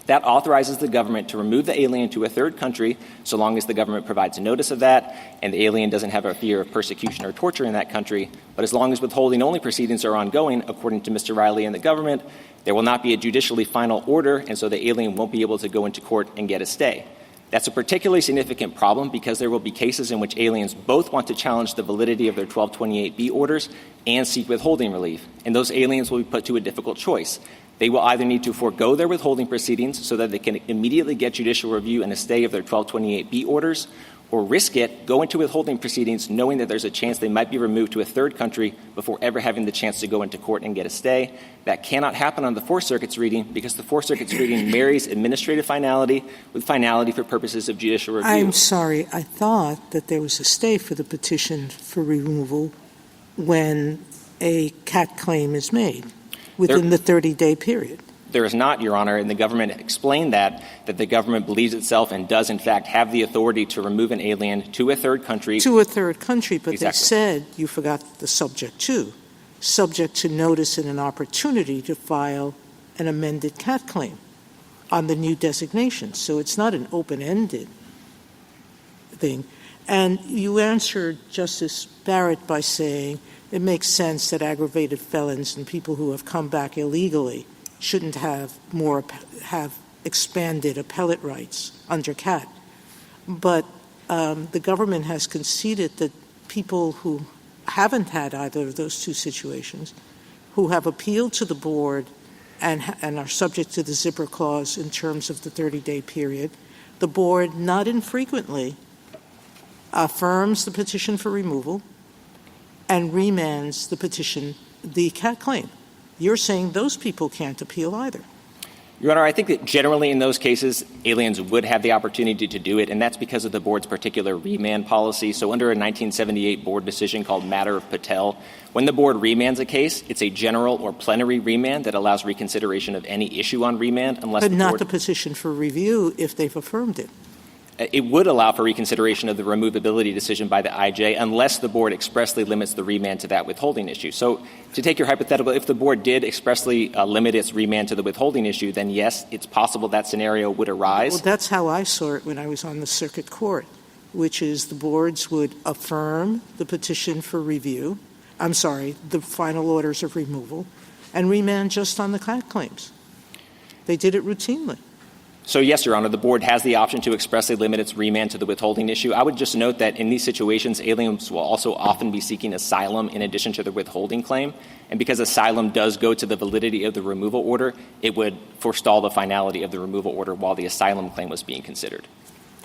That authorizes the government to remove the alien to a third country so long as the government provides a notice of that and the alien doesn't have a fear of persecution or torture in that country. But as long as withholding-only proceedings are ongoing, according to Mr. Riley and the government, there will not be a judicially final order, and so the alien won't be able to go into court and get a stay. That's a particularly significant problem because there will be cases in which aliens both want to challenge the validity of their 1228B orders and seek withholding relief, and those aliens will be put to a difficult choice. They will either need to forego their withholding proceedings so that they can immediately get judicial review and a stay of their 1228B orders, or risk it, go into withholding proceedings knowing that there's a chance they might be removed to a third country before ever having the chance to go into court and get a stay. That cannot happen on the Fourth Circuit's reading because the Fourth Circuit's reading marries administrative finality with finality for purposes of judicial review. I'm sorry. I thought that there was a stay for the petition for removal when a CAT claim is made within the 30-day period. There is not, Your Honor, and the government explained that the government believes itself and does, in fact, have the authority to remove an alien to a third country. To a third country, but Exactly. They said, you forgot the subject to notice and an opportunity to file an amended CAT claim on the new designation. So it's not an open-ended thing. And you answered Justice Barrett by saying it makes sense that aggravated felons and people who have come back illegally shouldn't have expanded appellate rights under CAT. But the government has conceded that people who haven't had either of those two situations, who have appealed to the board and are subject to the zipper clause in terms of the 30-day period, the board not infrequently affirms the petition for removal and remands the CAT claim. You're saying those people can't appeal either. Your Honor, I think that generally in those cases, aliens would have the opportunity to do it, and that's because of the board's particular remand policy. So under a 1978 board decision called Matter of Patel, when the board remands a case, it's a general or plenary remand that allows reconsideration of any issue on remand unless But the not board... the petition for review if they've affirmed it. It would allow for reconsideration of the removability decision by the IJ unless the board expressly limits the remand to that withholding issue. So to take your hypothetical, if the board did expressly limit its remand to the withholding issue, then yes, it's possible that scenario would arise. Well, that's how I saw it when I was on the circuit court, which is the boards would affirm the petition for review, the final orders of removal, and remand just on the CAT claims. They did it routinely. So yes, Your Honor, the board has the option to expressly limit its remand to the withholding issue. I would just note that in these situations, aliens will also often be seeking asylum in addition to the withholding claim. And because asylum does go to the validity of the removal order, it would forestall the finality of the removal order while the asylum claim was being considered.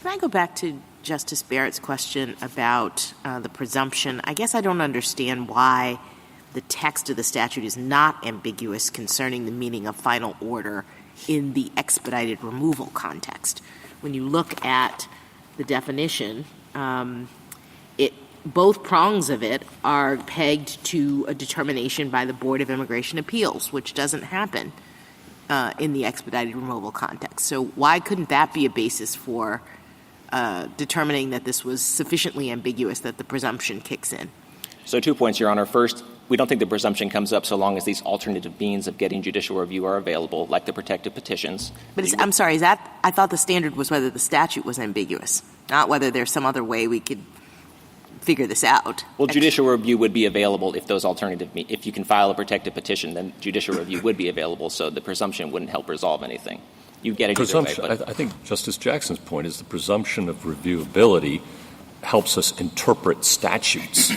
Can I go back to Justice Barrett's question about the presumption? I guess I don't understand why the text of the statute is not ambiguous concerning the meaning of final order in the expedited removal context. When you look at the definition, both prongs of it are pegged to a determination by the Board of Immigration Appeals, which doesn't happen in the expedited removal context. So why couldn't that be a basis for determining that this was sufficiently ambiguous that the presumption kicks in? So 2 points, Your Honor. First, we don't think the presumption comes up so long as these alternative means of getting judicial review are available, like the protective petitions. But I'm sorry, I thought the standard was whether the statute was ambiguous, not whether there's some other way we could figure this out. Well, judicial review would be available if those alternative if you can file a protective petition, then judicial review would be available, so the presumption wouldn't help resolve anything. you get it either way. But I think Justice Jackson's point is the presumption of reviewability helps us interpret statutes.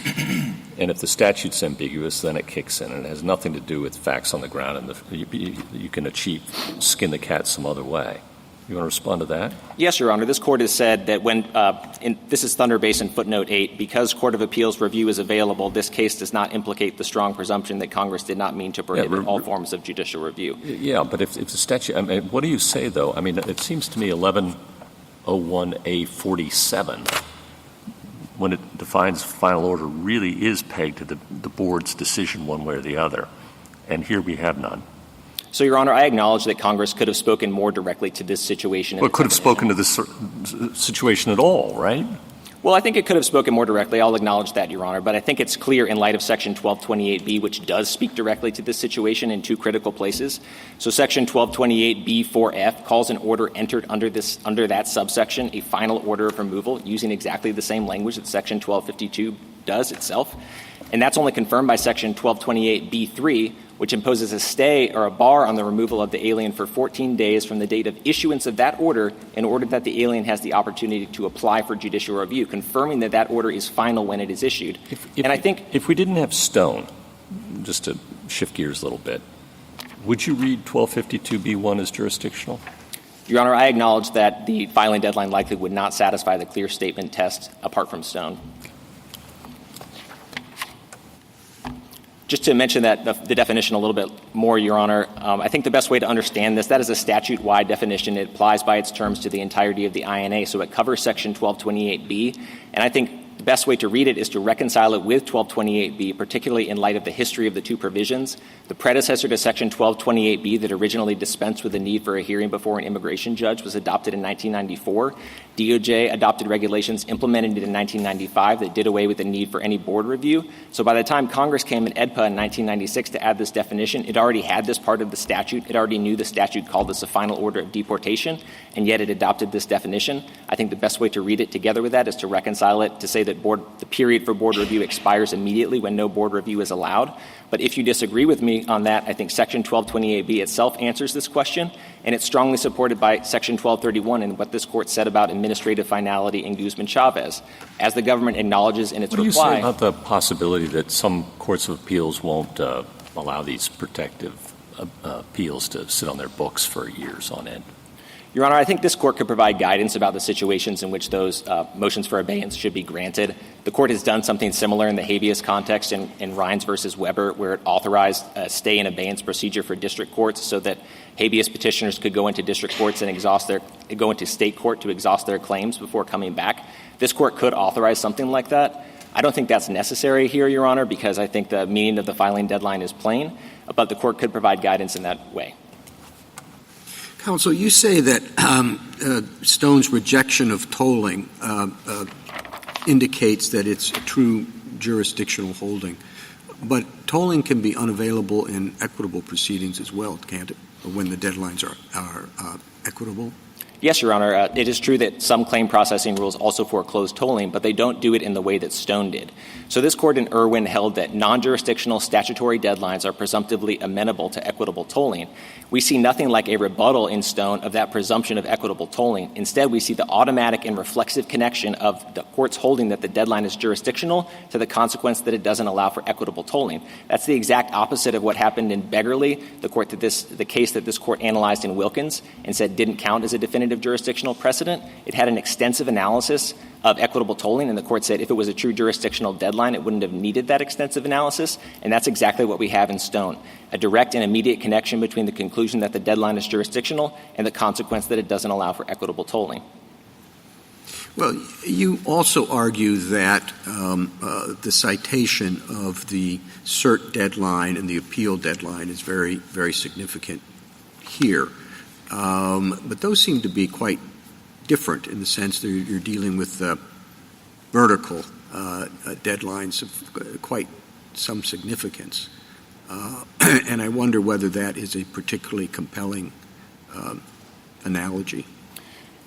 And if the statute's ambiguous, then it kicks in, and it has nothing to do with facts on the ground, and you can skin the cat some other way. You want to respond to that? Yes, Your Honor. This Court has said that when this is Thunder Basin footnote 8, because Court of Appeals review is available, this case does not implicate the strong presumption that Congress did not mean to prohibit all forms of judicial review. Yeah, but if the statute, I mean, what do you say, though? I mean, it seems to me 1101A47, when it defines final order, really is pegged to the board's decision one way or the other. And here we have none. So, Your Honor, I acknowledge that Congress could have spoken more directly to this situation. Well, it could have spoken to this situation at all, right? Well, I think it could have spoken more directly. I'll acknowledge that, Your Honor. But I think it's clear in light of Section 1228B, which does speak directly to this situation in two critical places. So Section 1228B4F calls an order entered under that subsection a final order of removal, using exactly the same language that Section 1252 does itself. And that's only confirmed by Section 1228B3, which imposes a stay or a bar on the removal of the alien for 14 days from the date of issuance of that order in order that the alien has the opportunity to apply for judicial review, confirming that that order is final when it is issued. If we didn't have Stone, just to shift gears a little bit, would you read 1252B1 as jurisdictional? Your Honor, I acknowledge that the filing deadline likely would not satisfy the clear statement test apart from Stone. Just to mention that the definition a little bit more, Your Honor, I think the best way to understand this, that is a statute-wide definition. It applies by its terms to the entirety of the INA, so it covers Section 1228B. And I think the best way to read it is to reconcile it with 1228B, particularly in light of the history of the two provisions. The predecessor to Section 1228B that originally dispensed with the need for a hearing before an immigration judge was adopted in 1994. DOJ adopted regulations implemented in 1995 that did away with the need for any board review. So by the time Congress came in AEDPA in 1996 to add this definition, it already had this part of the statute. It already knew the statute called this a final order of deportation, and yet it adopted this definition. I think the best way to read it together with that is to reconcile it to say that the period for board review expires immediately when no board review is allowed. But if you disagree with me on that, I think Section 1228B itself answers this question, and it's strongly supported by Section 1231 and what this Court said about administrative finality in Guzman-Chavez. As the government acknowledges in its reply— What do you say about the possibility that some courts of appeals won't allow these protective appeals to sit on their books for years on end? Your Honor, I think this Court could provide guidance about the situations in which those motions for abeyance should be granted. The Court has done something similar in the habeas context in Rines v. Weber, where it authorized a stay and abeyance procedure for district courts so that habeas petitioners could go into district courts and go into state court to exhaust their claims before coming back. This Court could authorize something like that. I don't think that's necessary here, Your Honor, because I think the meaning of the filing deadline is plain, but the Court could provide guidance in that way. Counsel, you say that Stone's rejection of tolling indicates that it's a true jurisdictional holding. But tolling can be unavailable in equitable proceedings as well, can't it, when the deadlines are equitable? Yes, Your Honor. It is true that some claim processing rules also foreclose tolling, but they don't do it in the way that Stone did. So this Court in Irwin held that non-jurisdictional statutory deadlines are presumptively amenable to equitable tolling. We see nothing like a rebuttal in Stone of that presumption of equitable tolling. Instead, we see the automatic and reflexive connection of the Court's holding that the deadline is jurisdictional to the consequence that it doesn't allow for equitable tolling. That's the exact opposite of what happened in Beggarly, the case that this Court analyzed in Wilkins and said didn't count as a definitive jurisdictional precedent. It had an extensive analysis of equitable tolling, and the Court said if it was a true jurisdictional deadline, it wouldn't have needed that extensive analysis, and that's exactly what we have in Stone, a direct and immediate connection between the conclusion that the deadline is jurisdictional and the consequence that it doesn't allow for equitable tolling. Well, you also argue that the citation of the cert deadline and the appeal deadline is very, very significant here. But those seem to be quite different in the sense that you're dealing with vertical deadlines of quite some significance. And I wonder whether that is a particularly compelling analogy.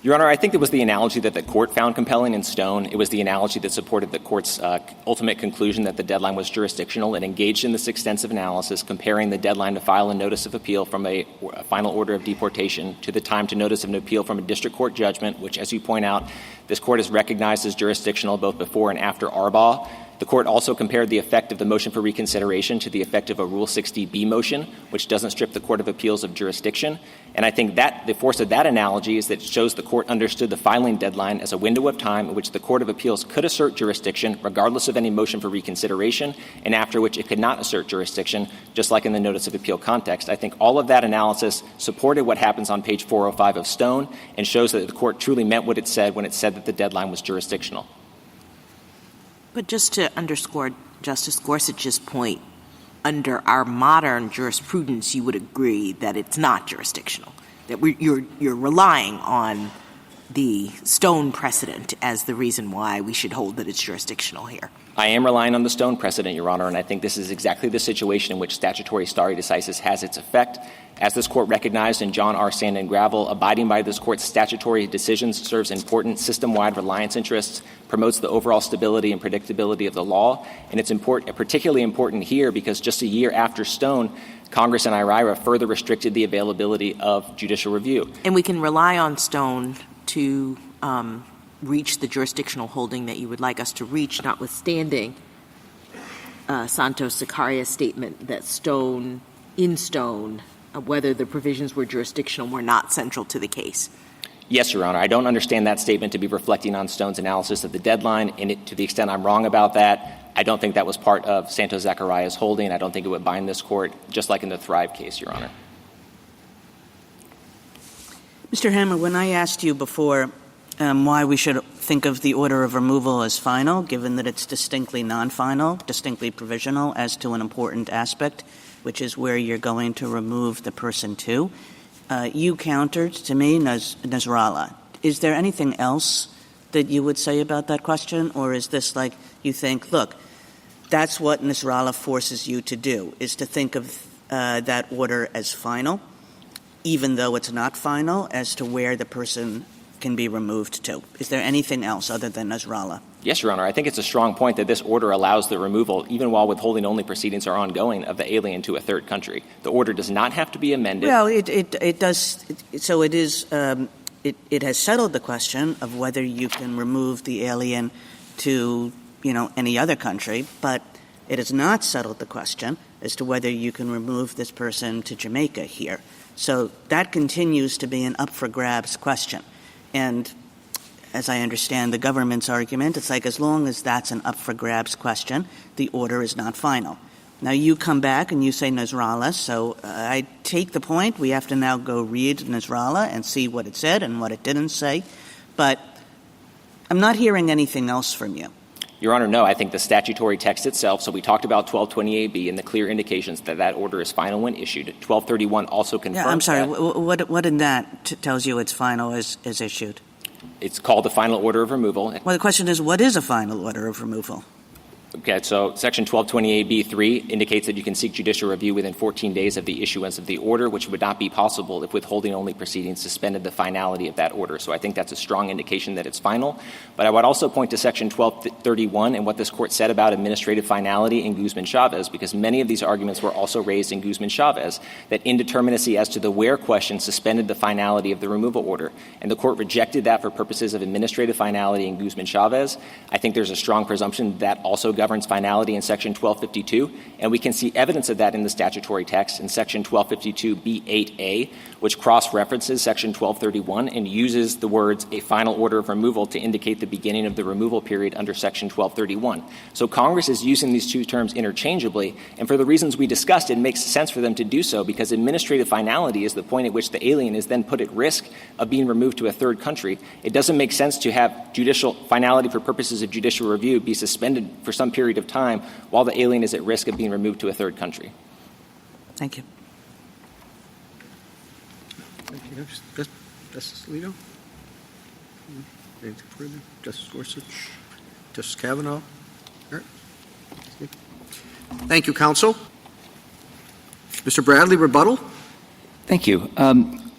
Your Honor, I think it was the analogy that the court found compelling in Stone. It was the analogy that supported the court's ultimate conclusion that the deadline was jurisdictional and engaged in this extensive analysis, comparing the deadline to file a notice of appeal from a final order of deportation to the time to notice of an appeal from a district court judgment, which, as you point out, this court has recognized as jurisdictional both before and after Arbaugh. The court also compared the effect of the motion for reconsideration to the effect of a Rule 60B motion, which doesn't strip the Court of Appeals of jurisdiction. And I think that the force of that analogy is that it shows the court understood the filing deadline as a window of time in which the Court of Appeals could assert jurisdiction regardless of any motion for reconsideration, and after which it could not assert jurisdiction, just like in the notice of appeal context. I think all of that analysis supported what happens on page 405 of Stone and shows that the court truly meant what it said when it said that the deadline was jurisdictional. But just to underscore Justice Gorsuch's point, under our modern jurisprudence, you would agree that it's not jurisdictional, that you're relying on the Stone precedent as the reason why we should hold that it's jurisdictional here. I am relying on the Stone precedent, Your Honor, and I think this is exactly the situation in which statutory stare decisis has its effect. As this court recognized in John R. Sand and Gravel, abiding by this court's statutory decisions serves important system-wide reliance interests, promotes the overall stability and predictability of the law, and it's particularly important here because just a year after Stone, Congress and IRIRA further restricted the availability of judicial review. And we can rely on Stone to reach the jurisdictional holding that you would like us to reach, notwithstanding Santos-Sicaria's statement that in Stone, whether the provisions were jurisdictional were not central to the case. Yes, Your Honor. I don't understand that statement to be reflecting on Stone's analysis of the deadline, and to the extent I'm wrong about that, I don't think that was part of Santos-Sicaria's holding. I don't think it would bind this court, just like in the Thrive case, Your Honor. Mr. Hammer, when I asked you before why we should think of the order of removal as final, given that it's distinctly non-final, distinctly provisional as to an important aspect, which is where you're going to remove the person to, you countered to me Nasrallah. Is there anything else that you would say about that question, or is this like you think, look, that's what Nasrallah forces you to do, is to think of that order as final, even though it's not final, as to where the person can be removed to? Is there anything else other than Nasrallah? Yes, Your Honor. I think it's a strong point that this order allows the removal, even while withholding-only proceedings are ongoing, of the alien to a third country. The order does not have to be amended. Well, it does. So it is. It has settled the question of whether you can remove the alien to, any other country, but it has not settled the question as to whether you can remove this person to Jamaica here. So that continues to be an up-for-grabs question. And as I understand the government's argument, it's like as long as that's an up-for-grabs question, the order is not final. Now, you come back and you say Nasrallah, so I take the point. We have to now go read Nasrallah and see what it said and what it didn't say. But I'm not hearing anything else from you. Your Honor, no. I think the statutory text itself, so we talked about 1228B and the clear indications that that order is final when issued. 1231 also confirms I'm sorry. that. What in that tells you it's final is issued? It's called the final order of removal. Well, the question is, what is a final order of removal? Okay, so Section 1228B3 indicates that you can seek judicial review within 14 days of the issuance of the order, which would not be possible if withholding-only proceedings suspended the finality of that order. So I think that's a strong indication that it's final. But I would also point to Section 1231 and what this Court said about administrative finality in Guzman-Chavez, because many of these arguments were also raised in Guzman-Chavez, that indeterminacy as to the where question suspended the finality of the removal order. And the Court rejected that for purposes of administrative finality in Guzman-Chavez. I think there's a strong presumption that also governs finality in Section 1252, and we can see evidence of that in the statutory text in Section 1252B8A, which cross-references Section 1231 and uses the words a final order of removal to indicate the beginning of the removal period under Section 1231. So Congress is using these two terms interchangeably, and for the reasons we discussed, it makes sense for them to do so because administrative finality is the point at which the alien is then put at risk of being removed to a third country. It doesn't make sense to have judicial finality for purposes of judicial review be suspended for some period of time while the alien is at risk of being removed to a third country. Thank you. Thank you. Justice Alito? Anything further? Justice Gorsuch? Justice Kavanaugh? All right. Thank you, counsel. Mr. Bradley, rebuttal? Thank you.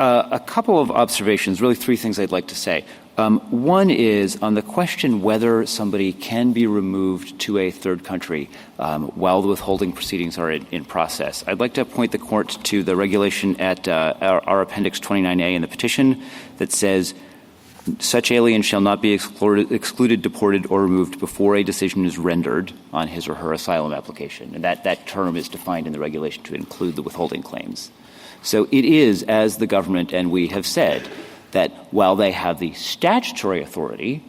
A couple of observations, really three things I'd like to say. One is on the question whether somebody can be removed to a third country while the withholding proceedings are in process. I'd like to point the court to the regulation at our Appendix 29A in the petition that says such alien shall not be excluded, deported, or removed before a decision is rendered on his or her asylum application. And that term is defined in the regulation to include the withholding claims. So it is, as the government and we have said, that while they have the statutory authority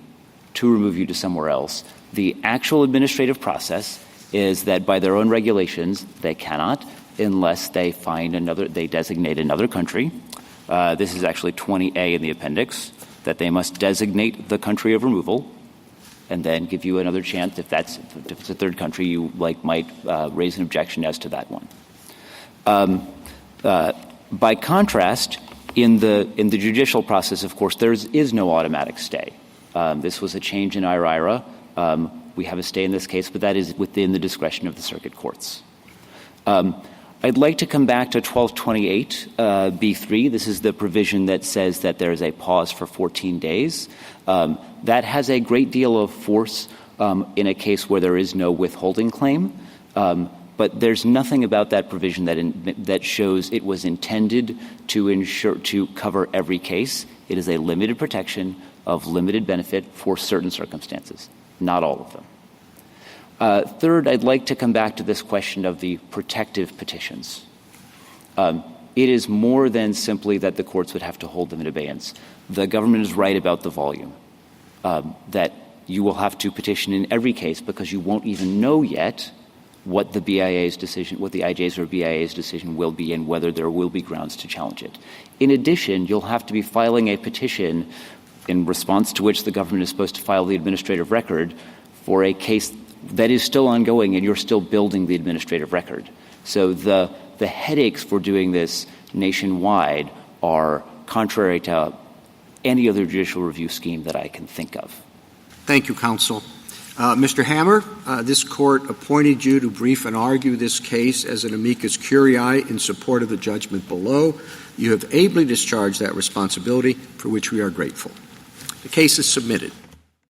to remove you to somewhere else, the actual administrative process is that by their own regulations, they cannot unless they they designate another country. This is actually 20A in the appendix, that they must designate the country of removal and then give you another chance if it's a third country, you might raise an objection as to that one. By contrast, in the judicial process, of course, there is no automatic stay. This was a change in IRIRA. We have a stay in this case, but that is within the discretion of the circuit courts. I'd like to come back to 1228B3. This is the provision that says that there is a pause for 14 days. That has a great deal of force in a case where there is no withholding claim. But there's nothing about that provision that shows it was intended to cover every case. It is a limited protection of limited benefit for certain circumstances, not all of them. Third, I'd like to come back to this question of the protective petitions. It is more than simply that the courts would have to hold them in abeyance. The government is right about the volume, that you will have to petition in every case because you won't even know yet what the BIA's decision, what the IJ's or BIA's decision will be and whether there will be grounds to challenge it. In addition, you'll have to be filing a petition in response to which the government is supposed to file the administrative record for a case that is still ongoing and you're still building the administrative record. So the headaches for doing this nationwide are contrary to any other judicial review scheme that I can think of. Thank you, counsel. Mr. Hammer, this court appointed you to brief and argue this case as an amicus curiae in support of the judgment below. You have ably discharged that responsibility, for which we are grateful. The case is submitted.